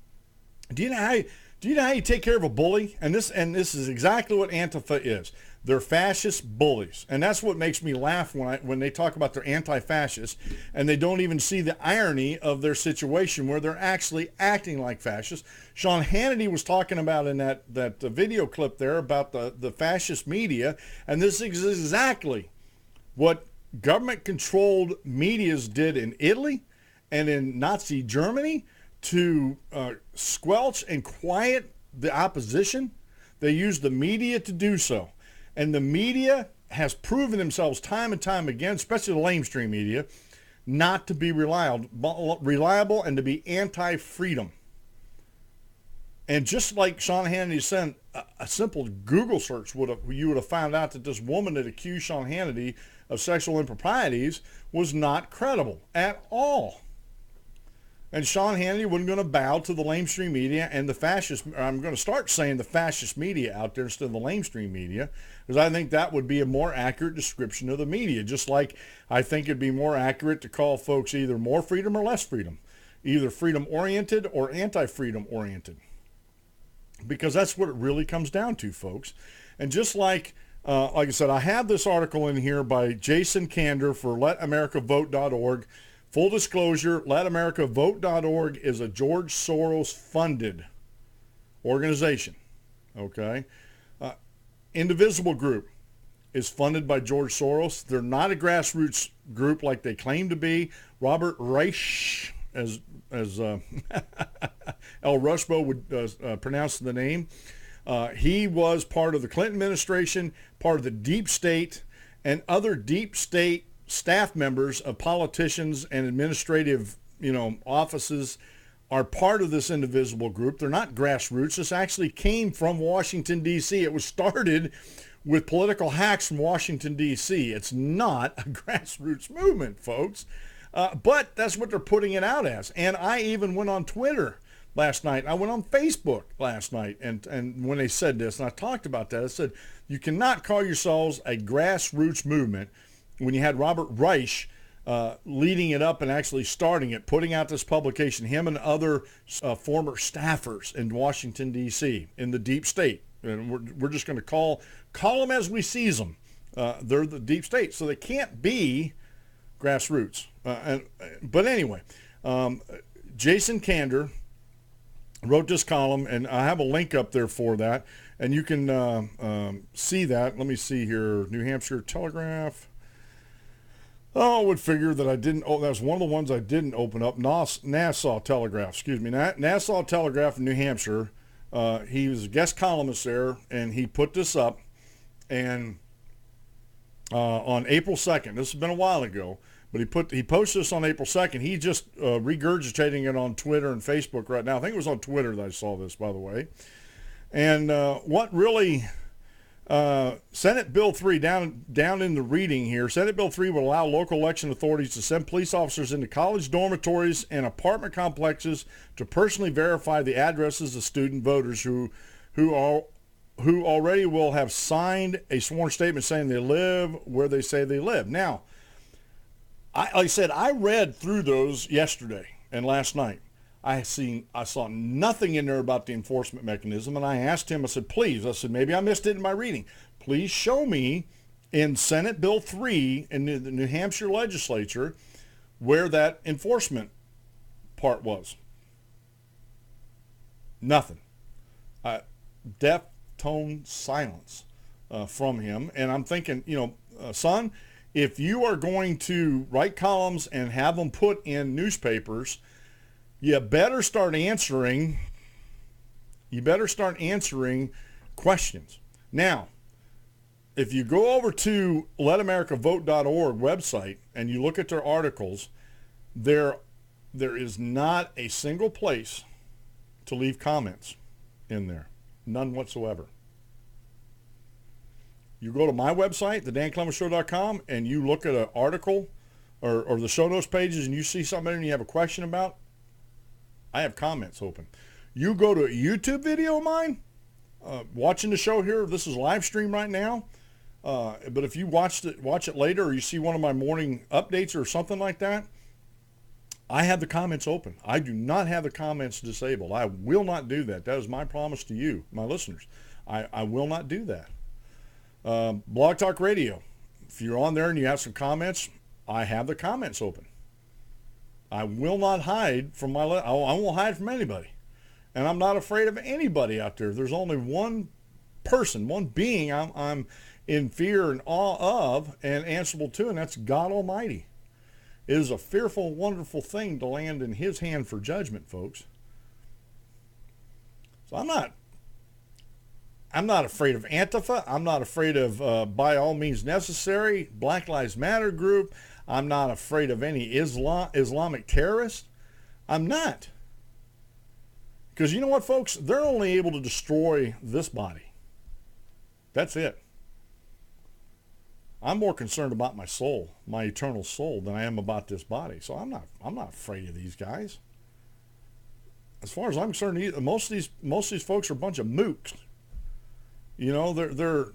Do you know how you take care of a bully? And this is exactly what Antifa is. They're fascist bullies. And that's what makes me laugh when they talk about they're anti-fascist and they don't even see the irony of their situation where they're actually acting like fascists. Sean Hannity was talking about in that video clip there about the fascist media, and this is exactly what government-controlled medias did in Italy and in Nazi Germany to squelch and quiet the opposition. They used the media to do so. And the media has proven themselves time and time again, especially the lamestream media, not to be reliable and to be anti-freedom. And just like Sean Hannity said, a simple Google search you would have found out that this woman that accused Sean Hannity of sexual improprieties was not credible at all. And Sean Hannity wasn't going to bow to the lamestream media and the fascist. I'm going to start saying the fascist media out there instead of the lamestream media, because I think that would be a more accurate description of the media. Just like I think it'd be more accurate to call folks either more freedom or less freedom, either freedom-oriented or anti-freedom-oriented, because that's what it really comes down to, folks. And just like I said, I have this article in here by Jason Kander for LetAmericaVote.org. Full disclosure, LetAmericaVote.org is a George Soros-funded organization, okay? Indivisible Group is funded by George Soros. They're not a grassroots group like they claim to be. Robert Reich, as El Rushbo would pronounce the name, he was part of the Clinton administration, part of the deep state, and other deep state staff members of politicians and administrative, offices are part of this indivisible group. They're not grassroots. This actually came from Washington, D.C. It was started with political hacks from Washington, D.C. It's not a grassroots movement, folks. But that's what they're putting it out as. And I even went on Twitter last night. I went on Facebook last night. And when they said this, and I talked about that, I said, you cannot call yourselves a grassroots movement when you had Robert Reich leading it up and actually starting it, putting out this publication, him and other former staffers in Washington, D.C., in the deep state. And we're just going to call them as we seize them. They're the deep state, so they can't be grassroots. But anyway, Jason Kander wrote this column, and I have a link up there for that, and you can see that. Let me see here. New Hampshire Telegraph. Oh, I would figure that I didn't. Oh, that was one of the ones I didn't open up. Nassau Telegraph, excuse me. Nassau Telegraph in New Hampshire. He was a guest columnist there, and he put this up. And on April 2nd, this has been a while ago, but he posted this on April 2nd. He just regurgitating it on Twitter and Facebook right now. I think it was on Twitter that I saw this, by the way. And what really Senate Bill 3, down in the reading here, Senate Bill 3 will allow local election authorities to send police officers into college dormitories and apartment complexes to personally verify the addresses of student voters who already will have signed a sworn statement saying they live where they say they live. Now, like I said, I read through those yesterday and last night. I saw nothing in there about the enforcement mechanism, and I asked him, I said, maybe I missed it in my reading. Please show me in Senate Bill 3 in the New Hampshire legislature where that enforcement part was. Nothing. Deaf tone silence from him. And I'm thinking, son, if you are going to write columns and have them put in newspapers, you better start answering questions. Now, if you go over to letamericavote.org website and you look at their articles, there is not a single place to leave comments in there. None whatsoever. You go to my website, thedanclemenshow.com, and you look at an article or the show notes pages and you see something and you have a question about, I have comments open. You go to a YouTube video of mine, watching the show here. This is live stream right now. But if you watch it later, or you see one of my morning updates or something like that, I have the comments open. I do not have the comments disabled. I will not do that. That is my promise to you, my listeners. I will not do that. Blog Talk Radio. If you're on there and you have some comments, I have the comments open. I will not hide from I won't hide from anybody. And I'm not afraid of anybody out there. There's only one person, one being I'm in fear and awe of and answerable to, and that's God Almighty. It is a fearful, wonderful thing to land in his hand for judgment, folks. So I'm not afraid of Antifa. I'm not afraid of By All Means Necessary, Black Lives Matter group. I'm not afraid of any Islamic terrorist. I'm not. Because you know what, folks? They're only able to destroy this body. That's it. I'm more concerned about my soul, my eternal soul, than I am about this body. So I'm not afraid of these guys. As far as I'm concerned, most of these folks are a bunch of mooks. They're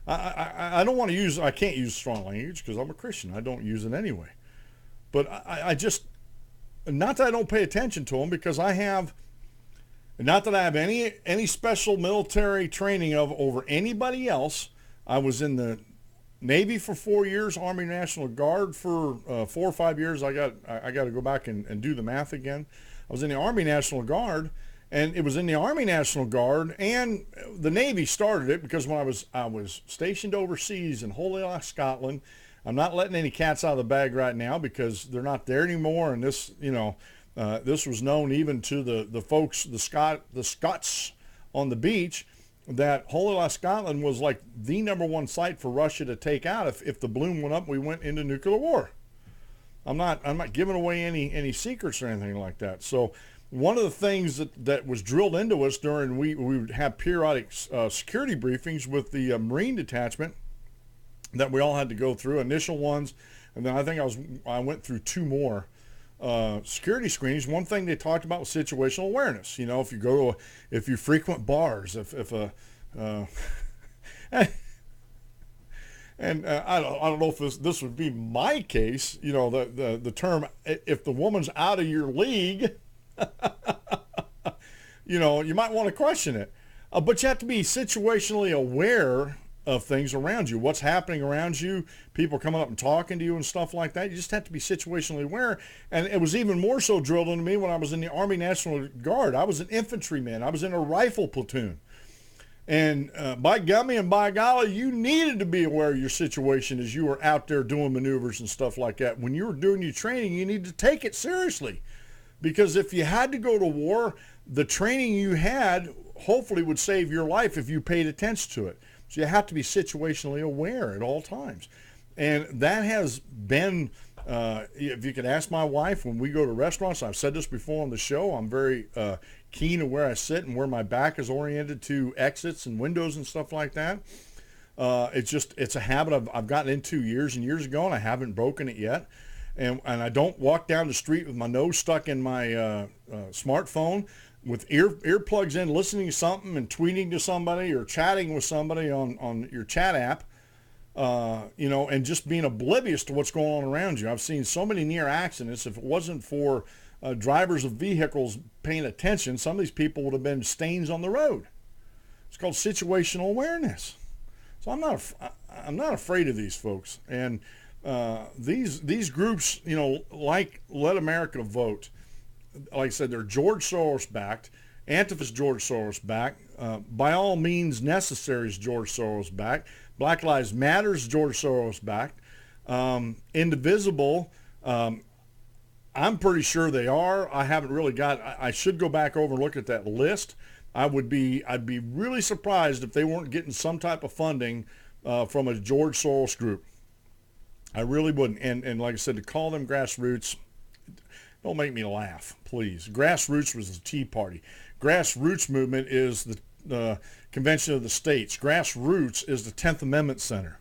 I don't want to use, I can't use strong language because I'm a Christian. I don't use it anyway. But I just, not that I don't pay attention to them, because I have, not that I have any special military training over anybody else. I was in the Navy for 4 years, Army National Guard for 4 or 5 years. I got to go back and do the math again. I was in the Army National Guard. And it was in the Army National Guard, and the Navy started it because when I was stationed overseas in Holy Land, Scotland. I'm not letting any cats out of the bag right now because they're not there anymore. And this, this was known even to the folks, the Scots on the beach, that Holy Land, Scotland was like the #1 site for Russia to take out. If the balloon went up, we went into nuclear war. I'm not giving away any secrets or anything like that. So one of the things that was drilled into us during, we would have periodic security briefings with the Marine detachment that we all had to go through, initial ones, and then I think I went through 2 more security screenings. One thing they talked about was situational awareness. If you frequent bars, and I don't know if this would be my case. The term, if the woman's out of your league. You might want to question it, but you have to be situationally aware of things around you, what's happening around you, people coming up and talking to you and stuff like that. You just have to be situationally aware. And it was even more so drilled into me when I was in the Army National Guard. I was an infantryman. I was in a rifle platoon. And by gummy and by golly, you needed to be aware of your situation as you were out there doing maneuvers and stuff like that. When you were doing your training, you need to take it seriously. Because if you had to go to war, the training you had hopefully would save your life if you paid attention to it. So you have to be situationally aware at all times. And that has been, if you could ask my wife, when we go to restaurants, I've said this before on the show, I'm very keen to where I sit and where my back is oriented to exits and windows and stuff like that. It's a habit I've gotten into years and years ago, and I haven't broken it yet. And I don't walk down the street with my nose stuck in my smartphone with earplugs in, listening to something and tweeting to somebody or chatting with somebody on your chat app, and just being oblivious to what's going on around you. I've seen so many near accidents. If it wasn't for drivers of vehicles paying attention, some of these people would have been stains on the road. It's called situational awareness. So I'm not afraid of these folks. And these groups, like Let America Vote, like I said, they're George Soros backed. Antifa's George Soros backed. By all means necessary is George Soros backed. Black Lives Matter's George Soros backed. Indivisible, I'm pretty sure they are. I haven't really I should go back over and look at that list. I'd be really surprised if they weren't getting some type of funding from a George Soros group. I really wouldn't. And like I said, to call them grassroots, don't make me laugh, please. Grassroots was the Tea Party. Grassroots movement is the Convention of the States. Grassroots is the 10th Amendment Center.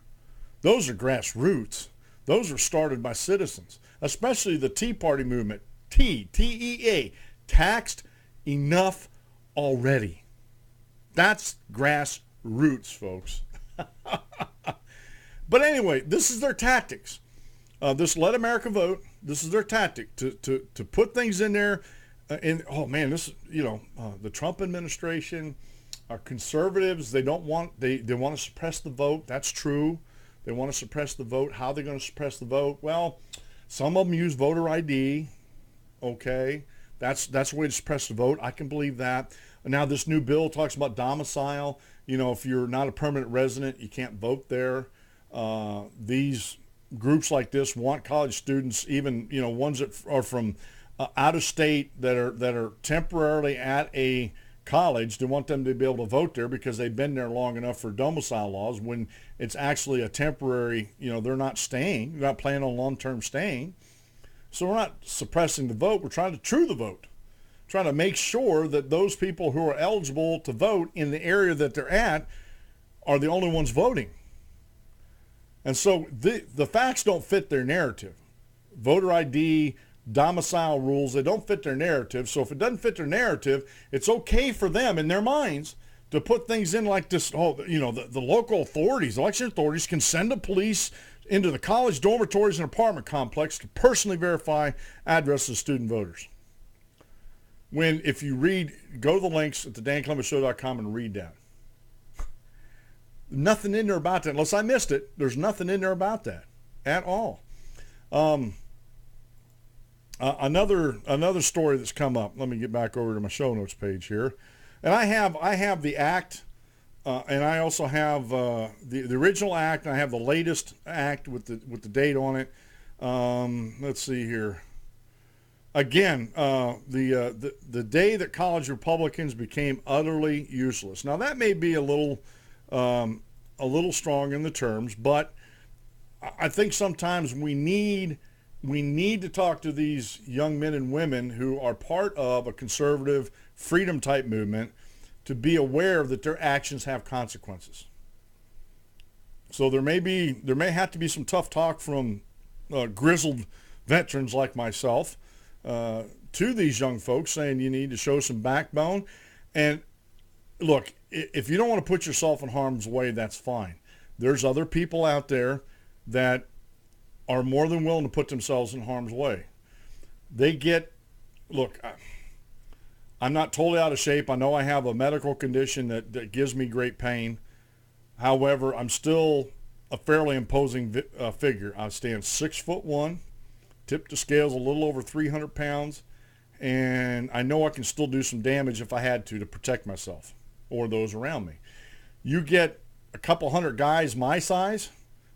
Those are grassroots. Those are started by citizens, especially the Tea Party movement. T-E-A, taxed enough already. That's grassroots, folks. But anyway, this is their tactics. This Let America Vote, this is their tactic to put things in there. The Trump administration, conservatives, they want to suppress the vote. That's true. They want to suppress the vote. How are they going to suppress the vote? Well, some of them use voter ID. Okay, that's a way to suppress the vote. I can believe that. Now this new bill talks about domicile. If you're not a permanent resident, you can't vote there. These groups like this want college students, even ones that are from out of state that are temporarily at a college, to want them to be able to vote there because they've been there long enough for domicile laws, when it's actually a temporary, they're not staying, they're not planning on long-term staying. So we're not suppressing the vote, we're trying to true the vote, trying to make sure that those people who are eligible to vote in the area that they're at are the only ones voting. And so the facts don't fit their narrative. Voter ID, domicile rules, they don't fit their narrative. So if it doesn't fit their narrative, it's okay for them in their minds to put things in like this. The local authorities, election authorities, can send the police into the college dormitories and apartment complex to personally verify addresses of student voters. When, if you go to the links at thedancolumbushow.com and read that. Nothing in there about that. Unless I missed it, there's nothing in there about that at all. Another story that's come up. Let me get back over to my show notes page here, and I have the act, and I also have the original act, and I have the latest act with the date on it. Let's see here. Again, the day that college Republicans became utterly useless. Now that may be a little strong in the terms, but I think sometimes we need to talk to these young men and women who are part of a conservative freedom type movement to be aware that their actions have consequences. So there may have to be some tough talk from grizzled veterans like myself to these young folks, saying you need to show some backbone. And look, if you don't want to put yourself in harm's way, that's fine. There's other people out there that are more than willing to put themselves in harm's way. I'm not totally out of shape. I know I have a medical condition that gives me great pain. However, I'm still a fairly imposing figure. I stand 6'1", tip to scales a little over 300 pounds, and I know I can still do some damage if I had to protect myself or those around me. You get a couple hundred guys my size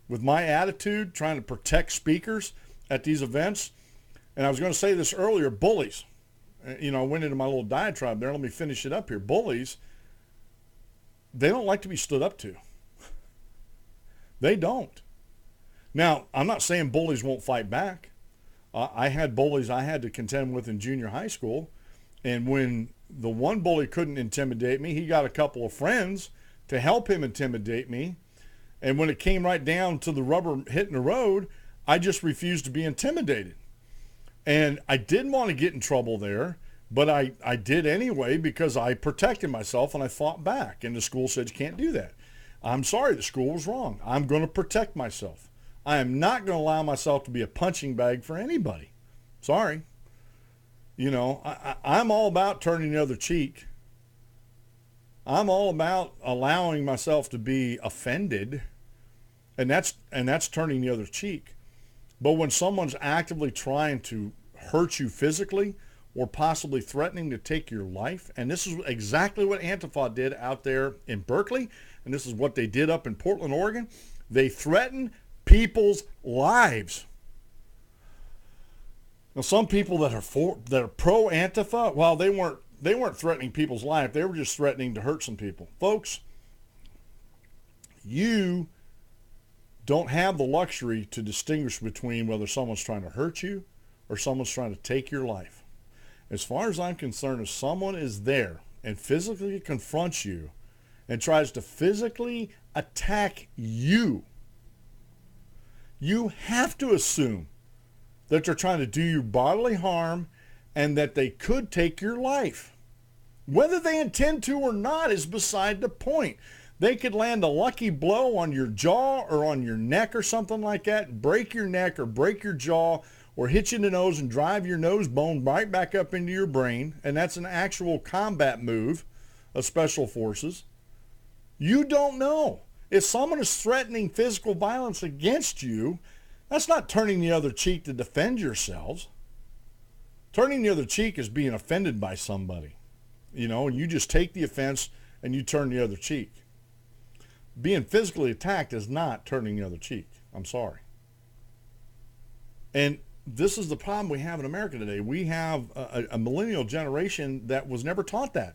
with my attitude trying to protect speakers at these events. And I was going to say this earlier, bullies. I went into my little diatribe there. Let me finish it up here. Bullies, they don't like to be stood up to. They don't. Now, I'm not saying bullies won't fight back. I had bullies I had to contend with in junior high school. And when the one bully couldn't intimidate me. He got a couple of friends to help him intimidate me. And when it came right down to the rubber hitting the road, I just refused to be intimidated. And I didn't want to get in trouble there, but I did anyway because I protected myself and I fought back. And the school said, you can't do that. I'm sorry, the school was wrong. I'm going to protect myself. I am not going to allow myself to be a punching bag for anybody. Sorry. You know, I'm all about turning the other cheek. I'm all about allowing myself to be offended, and that's turning the other cheek. But when someone's actively trying to hurt you physically or possibly threatening to take your life, and this is exactly what Antifa did out there in Berkeley, and this is what they did up in Portland, Oregon. They threatened people's lives. Now, some people that are pro Antifa, well, they weren't threatening people's life. They were just threatening to hurt some people. Folks, you don't have the luxury to distinguish between whether someone's trying to hurt you or someone's trying to take your life. As far as I'm concerned, if someone is there and physically confronts you and tries to physically attack you, you have to assume that they're trying to do you bodily harm and that they could take your life. Whether they intend to or not is beside the point. They could land a lucky blow on your jaw or on your neck or something like that, break your neck or break your jaw or hit you in the nose and drive your nose bone right back up into your brain, and that's an actual combat move of special forces. You don't know. If someone is threatening physical violence against you, that's not turning the other cheek to defend yourselves. Turning the other cheek is being offended by somebody, and you just take the offense and you turn the other cheek. Being physically attacked is not turning the other cheek. I'm sorry. And this is the problem we have in America today. We have a millennial generation that was never taught that.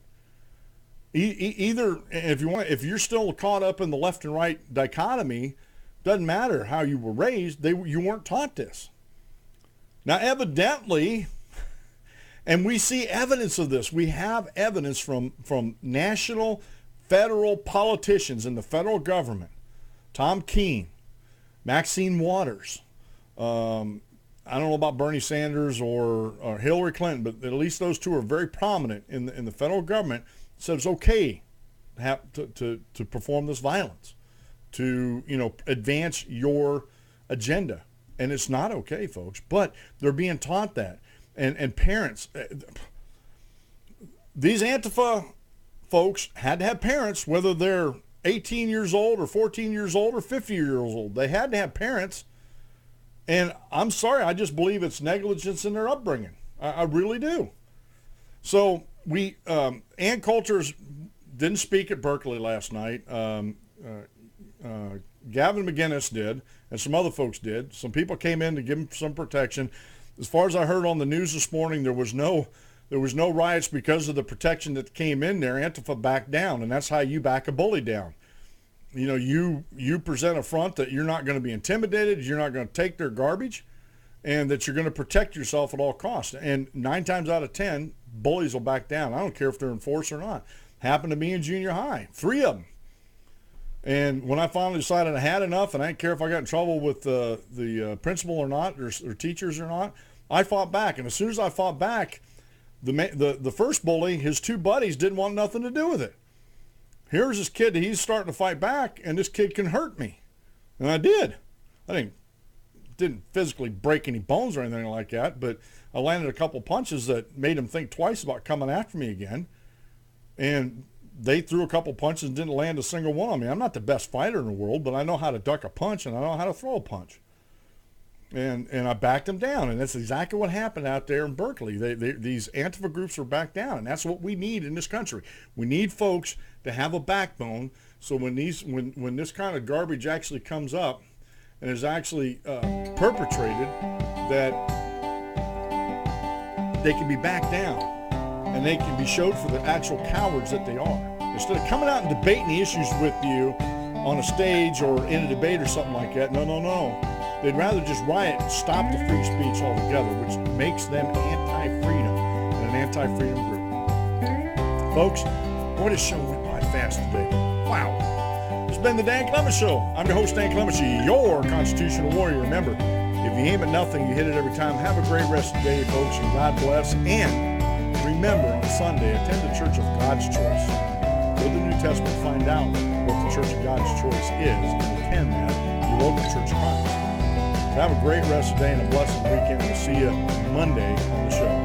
Either, if you're still caught up in the left and right dichotomy, doesn't matter how you were raised, you weren't taught this. Now, evidently, and we see evidence of this. We have evidence from national, federal politicians in the federal government. Tom Keene, Maxine Waters. I don't know about Bernie Sanders or Hillary Clinton, but at least those two are very prominent in the federal government. So it's okay to perform this violence, to advance your agenda, and it's not okay, folks. But they're being taught that, and parents. These Antifa folks had to have parents, whether they're 18 years old or 14 years old or 50 years old. They had to have parents. And I'm sorry, I just believe it's negligence in their upbringing. I really do. So Ann Coulters didn't speak at Berkeley last night. Gavin McGinnis did, and some other folks did. Some people came in to give him some protection. As far as I heard on the news this morning, there was no riots because of the protection that came in there. Antifa backed down, and that's how you back a bully down. You present a front that you're not going to be intimidated, you're not going to take their garbage, and that you're going to protect yourself at all costs. And 9 times out of 10, bullies will back down. I don't care if they're in force or not. Happened to me in junior high, 3 of them. And when I finally decided I had enough, and I didn't care if I got in trouble with the principal or not, or teachers or not, I fought back. And as soon as I fought back, the first bully, his 2 buddies, didn't want nothing to do with it. Here's this kid that he's starting to fight back, and this kid can hurt me. And I did. I didn't physically break any bones or anything like that, but I landed a couple punches that made him think twice about coming after me again. And they threw a couple punches and didn't land a single one on me. I'm not the best fighter in the world, but I know how to duck a punch and I know how to throw a punch. And I backed them down, and that's exactly what happened out there in Berkeley. These Antifa groups are backed down, and that's what we need in this country. We need folks to have a backbone, so when this kind of garbage actually comes up and is actually perpetrated, that they can be backed down, and they can be showed for the actual cowards that they are. Instead of coming out and debating the issues with you on a stage or in a debate or something like that, no. They'd rather just riot and stop the free speech altogether, which makes them anti-freedom and an anti-freedom group. Folks, boy, this show went by fast today. Wow. It's been the Dan Clemens Show. I'm your host, Dan Clemens, your constitutional warrior. Remember, if you aim at nothing, you hit it every time. Have a great rest of the day, folks, and God bless. And remember, on Sunday, attend the Church of God's Choice. Go to the New Testament, find out what the Church of God's Choice is, and attend that, your local Church of Christ. Have a great rest of the day and a blessed weekend. We'll see you Monday on the show.